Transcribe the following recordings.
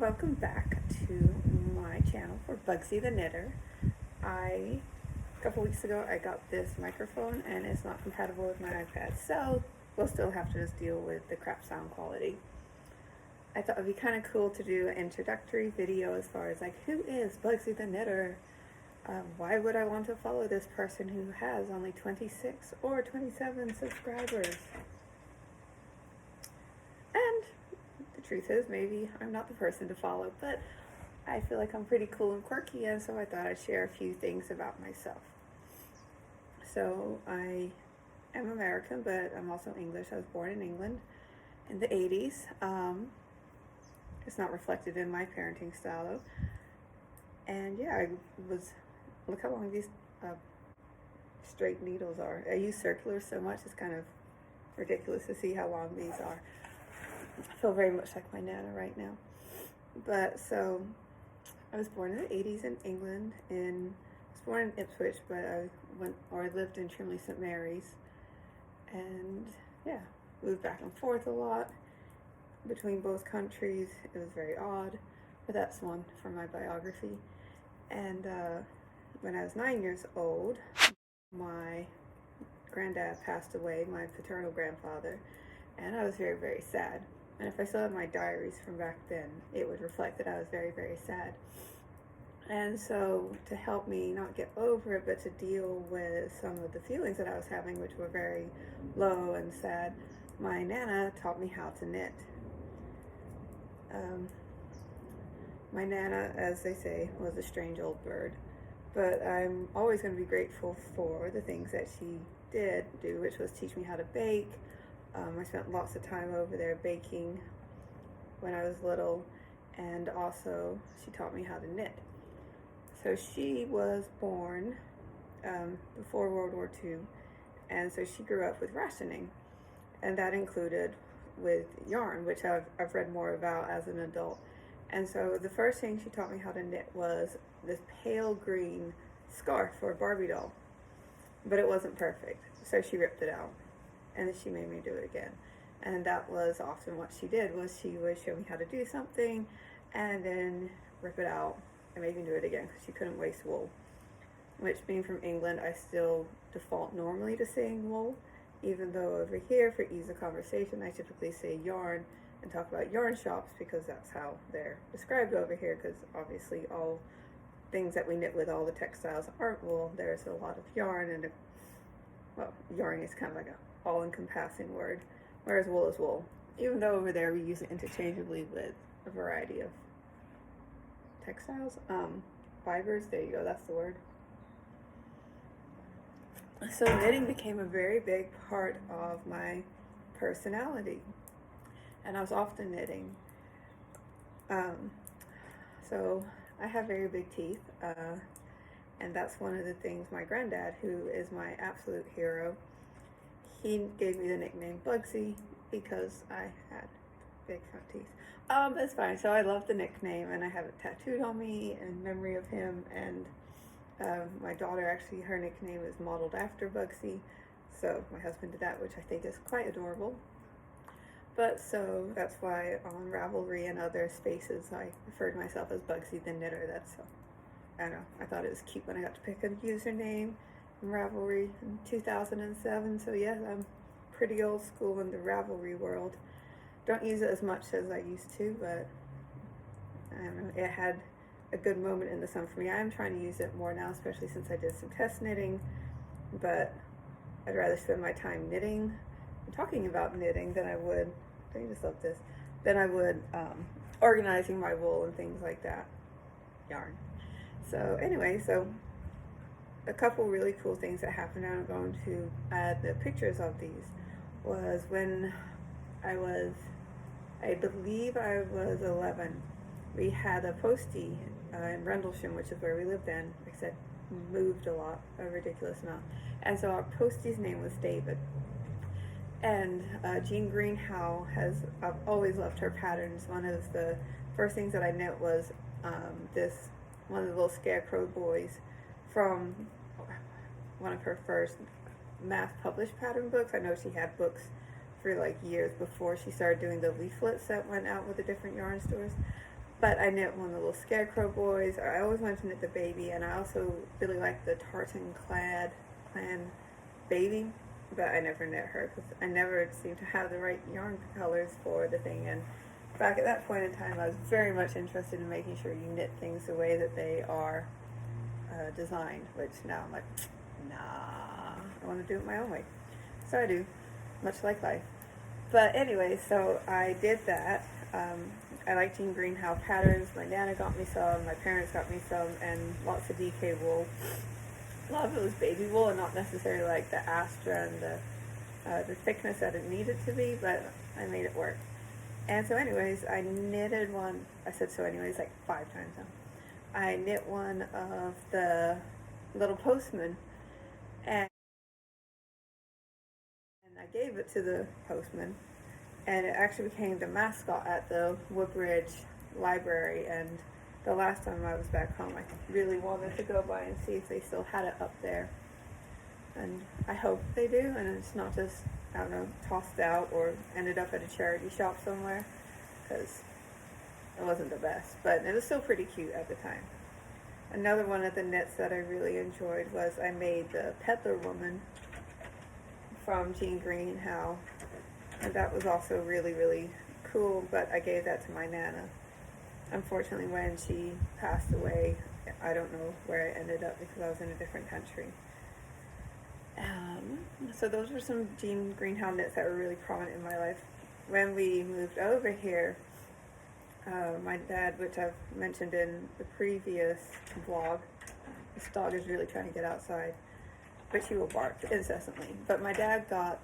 Welcome back to my channel for Bugsy the Knitter. A couple weeks ago I got this microphone and it's not compatible with my iPad, so we'll still have to just deal with the crap sound quality. I thought it would be kind of cool to do an introductory video as far as like, who is Bugsy the Knitter? Why would I want to follow this person who has only 26 or 27 subscribers? And the truth is, maybe I'm not the person to follow, but I feel like I'm pretty cool and quirky, and so I thought I'd share a few things about myself. So I am American, but I'm also English. I was born in England in the 80s. It's not reflected in my parenting style though. And yeah, I was, look how long these straight needles are. I use circulars so much, it's kind of ridiculous to see how long these are. I feel very much like my Nana right now. But so I was born in the 80s in England. I was born in Ipswich, but I lived in Trimley St. Mary's, and yeah, moved back and forth a lot between both countries. It was very odd, but that's one for my biography. And when I was 9 years old, my granddad passed away, my paternal grandfather, and I was very, very sad. And if I still had my diaries from back then, it would reflect that I was very, very sad. And so to help me not get over it, but to deal with some of the feelings that I was having, which were very low and sad, my Nana taught me how to knit. My Nana, as they say, was a strange old bird, but I'm always going to be grateful for the things that she did do, which was teach me how to bake. I spent lots of time over there baking when I was little, and also she taught me how to knit. So she was born before World War II, and so she grew up with rationing, and that included with yarn, which I've read more about as an adult. And so the first thing she taught me how to knit was this pale green scarf for a Barbie doll, but it wasn't perfect, so she ripped it out, and then she made me do it again. And that was often what she did, was she would show me how to do something and then rip it out and make me do it again, because she couldn't waste wool, which, being from England, I still default normally to saying wool, even though over here, for ease of conversation, I typically say yarn and talk about yarn shops, because that's how they're described over here, because obviously all things that we knit with, all the textiles aren't wool. There's a lot of yarn, and well, yarn is kind of like an all-encompassing word, whereas wool is wool, even though over there we use it interchangeably with a variety of textiles, fibers, there you go, that's the word. So knitting became a very big part of my personality, and I was often knitting. So I have very big teeth, and that's one of the things my granddad, who is my absolute hero, he gave me the nickname Bugsy because I had big front teeth. It's fine. So I love the nickname, and I have it tattooed on me in memory of him. And my daughter, actually, her nickname is modeled after Bugsy. So my husband did that, which I think is quite adorable. But so that's why on Ravelry and other spaces, I refer to myself as Bugsy the Knitter. That's, I don't know, I thought it was cute when I got to pick a username in Ravelry in 2007. So yes, I'm pretty old school in the Ravelry world. Don't use it as much as I used to, but I don't know, it had a good moment in the sun for me. I am trying to use it more now, especially since I did some test knitting, but I'd rather spend my time knitting and talking about knitting than I would, I just love this, than I would organizing my wool and things like that, yarn. So anyway, so a couple really cool things that happened, and I'm going to add the pictures of these, was when I believe I was 11, we had a postie in Rendlesham, which is where we lived then. Like I said, moved a lot, a ridiculous amount. And so our postie's name was David. And Jean Greenhow I've always loved her patterns. One of the first things that I knit was one of the little scarecrow boys from one of her first mass published pattern books. I know she had books for like years before she started doing the leaflets that went out with the different yarn stores. But I knit one of the little scarecrow boys. I always wanted to knit the baby, and I also really like the tartan clan baby, but I never knit her because I never seemed to have the right yarn colors for the thing. And back at that point in time, I was very much interested in making sure you knit things the way that they are designed, which now I'm like, nah, I want to do it my own way. So I do, much like life. But anyway, so I did that. I like Jean Greenhow patterns. My Nana got me some, my parents got me some, and lots of DK wool. A lot of it was baby wool and not necessarily like the Astra and the thickness that it needed to be, but I made it work. And so anyways, I knitted one, I said so anyways like 5 times now. I knit one of the little postman, and I gave it to the postman, and it actually became the mascot at the Woodbridge Library. And the last time I was back home, I really wanted to go by and see if they still had it up there, and I hope they do, and it's not just, I don't know, tossed out or ended up at a charity shop somewhere, because it wasn't the best, but it was still pretty cute at the time. Another one of the knits that I really enjoyed was I made the Peddler Woman from Jean Greenhow, and that was also really, really cool, but I gave that to my Nana. Unfortunately, when she passed away, I don't know where it ended up because I was in a different country. So those were some Jean Greenhow knits that were really prominent in my life. When we moved over here, my dad, which I've mentioned in the previous vlog, this dog is really trying to get outside, but she will bark incessantly. But my dad got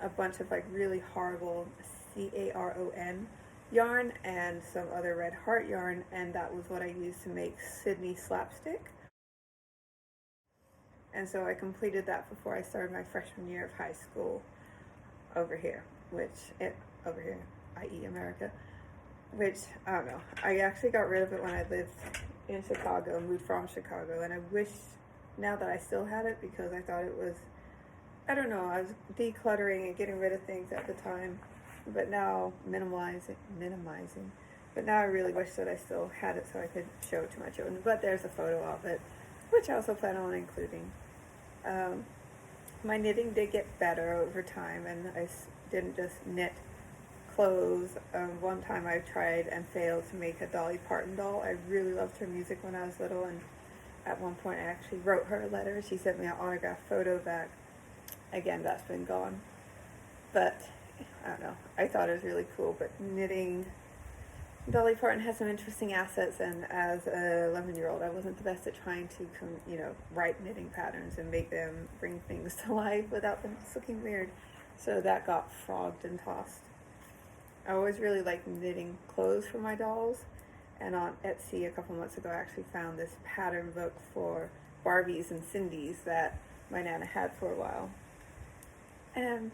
a bunch of like really horrible CARON yarn and some other red heart yarn, and that was what I used to make Sydney slapstick. And so I completed that before I started my freshman year of high school over here, i.e. America, which, I don't know, I actually got rid of it when I lived in Chicago, moved from Chicago, and I wish now that I still had it, because I thought it was, I don't know, I was decluttering and getting rid of things at the time, but now minimizing, but now I really wish that I still had it so I could show it to my children. But there's a photo of it, which I also plan on including. My knitting did get better over time, and I didn't just knit clothes. One time I tried and failed to make a Dolly Parton doll. I really loved her music when I was little, and at one point I actually wrote her a letter. She sent me an autographed photo back. Again, that's been gone. But, I don't know, I thought it was really cool. But knitting, Dolly Parton has some interesting assets, and as a 11-year-old, I wasn't the best at trying to, write knitting patterns and make them bring things to life without them looking weird. So that got frogged and tossed. I always really liked knitting clothes for my dolls, and on Etsy a couple months ago I actually found this pattern book for Barbies and Cindy's that my Nana had for a while. And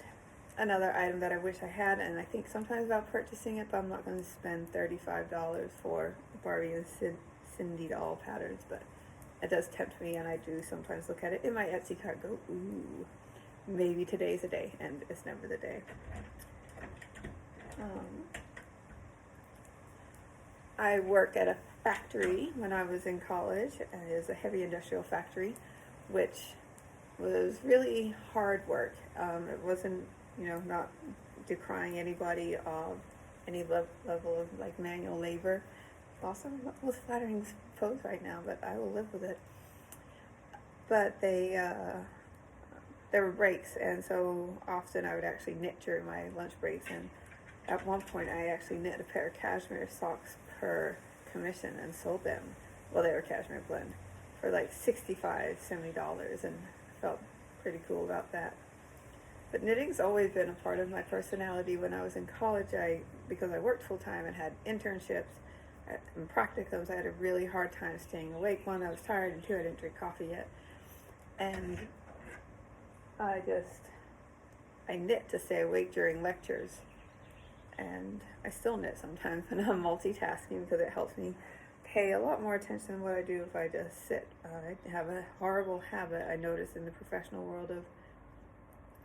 another item that I wish I had, and I think sometimes about purchasing it, but I'm not going to spend $35 for Barbie and Cindy doll patterns, but it does tempt me, and I do sometimes look at it in my Etsy cart, go, ooh, maybe today's the day, and it's never the day. I worked at a factory when I was in college, and it was a heavy industrial factory, which was really hard work. It wasn't, not decrying anybody of any level of like manual labor. Also, not the most flattering pose right now, but I will live with it. But there were breaks, and so often I would actually knit during my lunch breaks, and at one point I actually knit a pair of cashmere socks per commission and sold them, well, they were cashmere blend, for like $65, $70, and I felt pretty cool about that. But knitting's always been a part of my personality. When I was in college, because I worked full-time and had internships and practicums, I had a really hard time staying awake. One, I was tired, and two, I didn't drink coffee yet. And I knit to stay awake during lectures. And I still knit sometimes when I'm multitasking, because it helps me pay a lot more attention than what I do if I just sit. I have a horrible habit I noticed in the professional world of,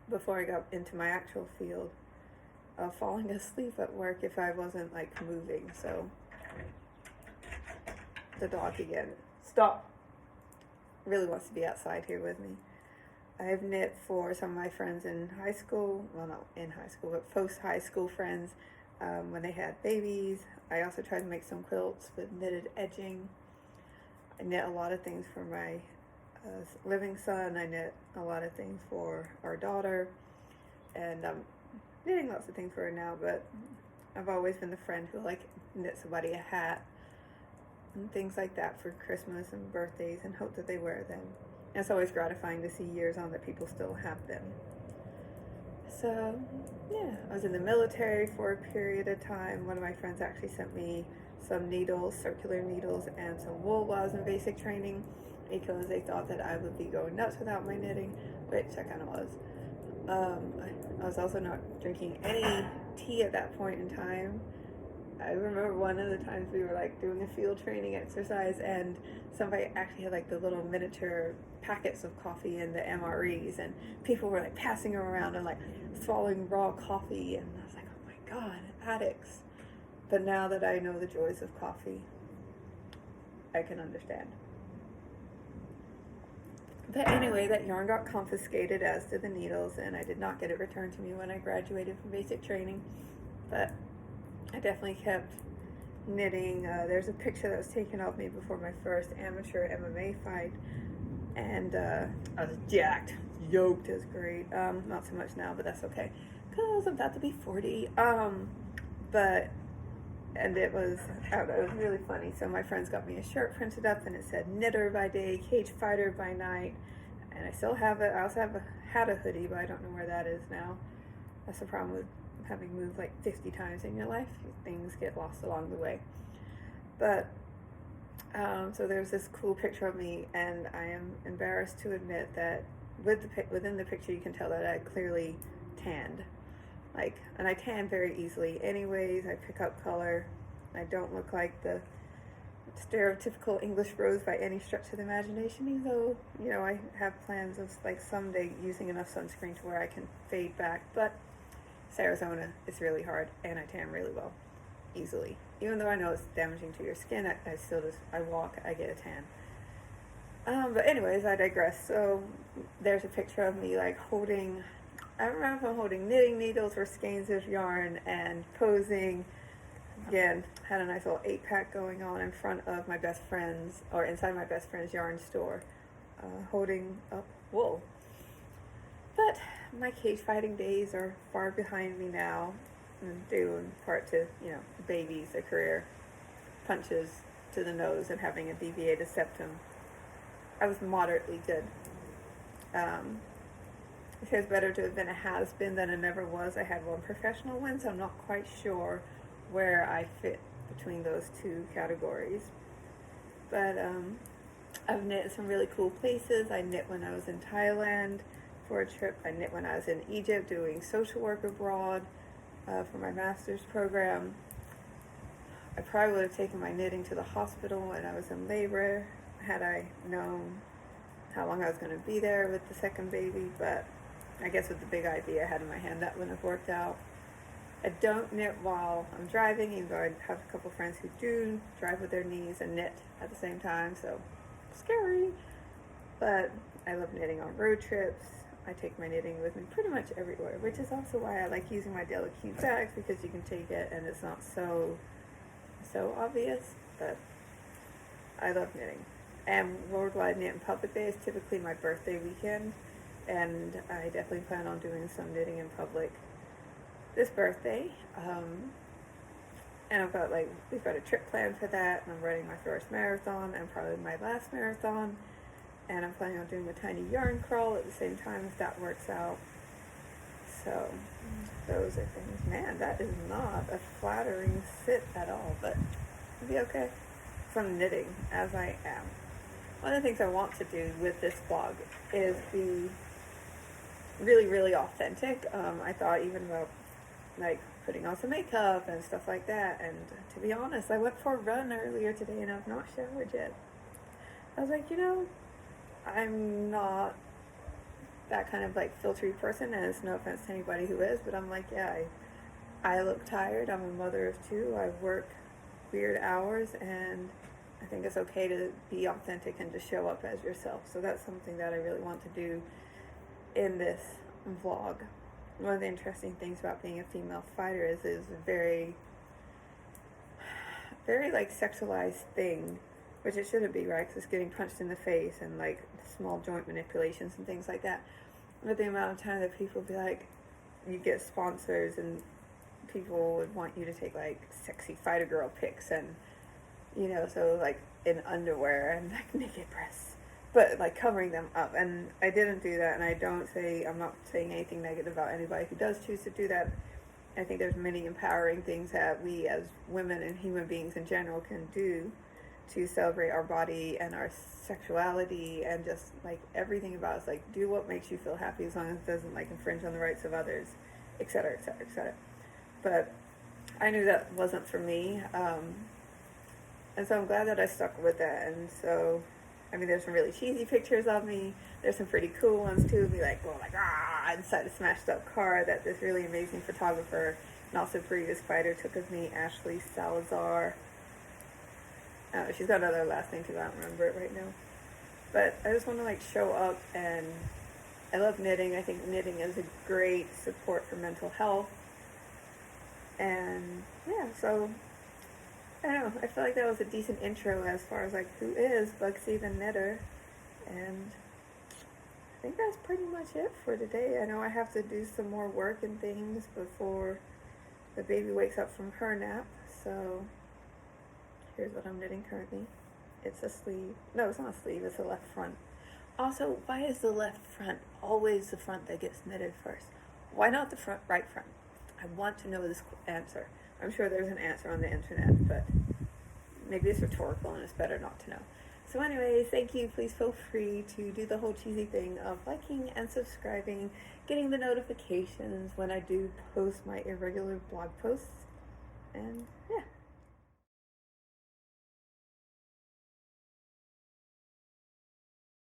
before I got into my actual field, of falling asleep at work if I wasn't like moving. So The dog again. Stop. Really wants to be outside here with me. I've knit for some of my friends in high school. Well, not in high school, but post-high school friends when they had babies. I also tried to make some quilts with knitted edging. I knit a lot of things for my living son. I knit a lot of things for our daughter. And I'm knitting lots of things for her now, but I've always been the friend who knit somebody a hat and things like that for Christmas and birthdays and hope that they wear them. And it's always gratifying to see years on that people still have them. So, yeah, I was in the military for a period of time. One of my friends actually sent me some needles, circular needles, and some wool while I was in basic training because they thought that I would be going nuts without my knitting, which I kind of was. I was also not drinking any tea at that point in time. I remember one of the times we were doing a field training exercise and somebody actually had the little miniature packets of coffee in the MREs, and people were passing them around and swallowing raw coffee, and I was like, oh my god, addicts. But now that I know the joys of coffee, I can understand. But anyway, that yarn got confiscated, as did the needles, and I did not get it returned to me when I graduated from basic training. But I definitely kept knitting. There's a picture that was taken of me before my first amateur MMA fight, and I was jacked, yoked. It was great. Not so much now, but that's okay, because I'm about to be 40. And it was, I don't know, it was really funny. So my friends got me a shirt printed up, and it said knitter by day, cage fighter by night. And I still have it. I also had a hoodie, but I don't know where that is now. That's the problem with having moved 50 times in your life. Things get lost along the way. But, so there's this cool picture of me, and I am embarrassed to admit that within the picture you can tell that I clearly tanned. And I tan very easily anyways. I pick up color. I don't look like the stereotypical English rose by any stretch of the imagination, even though, I have plans of someday using enough sunscreen to where I can fade back. But it's Arizona, it's really hard, and I tan really well, easily. Even though I know it's damaging to your skin, I walk, I get a tan. But anyways, I digress. So there's a picture of me holding, I remember I'm holding knitting needles or skeins of yarn and posing. Again, had a nice little 8-pack going on in front of my best friend's, or inside my best friend's yarn store, holding up wool. But my cage fighting days are far behind me now, due in part to, babies, a career, punches to the nose, and having a deviated septum. I was moderately good. It says better to have been a has-been than a never was. I had one professional win, so I'm not quite sure where I fit between those two categories. But I've knit in some really cool places. I knit when I was in Thailand for a trip. I knit when I was in Egypt doing social work abroad for my master's program. I probably would have taken my knitting to the hospital when I was in labor had I known how long I was going to be there with the second baby, but I guess with the big idea I had in my hand, that wouldn't have worked out. I don't knit while I'm driving, even though I have a couple friends who do drive with their knees and knit at the same time, so scary. But I love knitting on road trips. I take my knitting with me pretty much everywhere, which is also why I like using my Della Cute bags, because you can take it and it's not so obvious. But I love knitting. And Worldwide Knit in Public Day is typically my birthday weekend, and I definitely plan on doing some knitting in public this birthday. And we've got a trip planned for that, and I'm running my first marathon and probably my last marathon, and I'm planning on doing a tiny yarn crawl at the same time if that works out. So those are things. Man, that is not a flattering sit at all, but it'll be okay. So I'm knitting as I am. One of the things I want to do with this blog is be really, really authentic. I thought even about putting on some makeup and stuff like that, and to be honest, I went for a run earlier today and I've not showered yet. I was like, I'm not that kind of filtery person, and it's no offense to anybody who is, but I'm I look tired. I'm a mother of 2. I work weird hours, and I think it's okay to be authentic and to show up as yourself. So that's something that I really want to do in this vlog. One of the interesting things about being a female fighter is it's a very, very like sexualized thing, which it shouldn't be, right? Because it's getting punched in the face and like small joint manipulations and things like that. But the amount of time that people be like, you get sponsors and people would want you to take like sexy fighter girl pics, and you know, so like in underwear and like naked breasts, but like covering them up. And I didn't do that, and I'm not saying anything negative about anybody who does choose to do that. I think there's many empowering things that we as women and human beings in general can do to celebrate our body and our sexuality and just like everything about us. Like, do what makes you feel happy as long as it doesn't like infringe on the rights of others, etc., etc., etc. But I knew that wasn't for me, and so I'm glad that I stuck with that. And so, I mean, there's some really cheesy pictures of me. There's some pretty cool ones too. Be like, going like inside a smashed up car that this really amazing photographer and also previous fighter took of me, Ashley Salazar. She's got another last name too. I don't remember it right now. But I just want to like show up, and I love knitting. I think knitting is a great support for mental health. And yeah, so I don't know. I feel like that was a decent intro as far as like who is Bugsytheknitter, and I think that's pretty much it for today. I know I have to do some more work and things before the baby wakes up from her nap. So here's what I'm knitting currently. It's a sleeve. No, it's not a sleeve. It's a left front. Also, why is the left front always the front that gets knitted first? Why not the front, right front? I want to know this answer. I'm sure there's an answer on the internet, but maybe it's rhetorical and it's better not to know. So anyways, thank you. Please feel free to do the whole cheesy thing of liking and subscribing, getting the notifications when I do post my irregular blog posts. And yeah.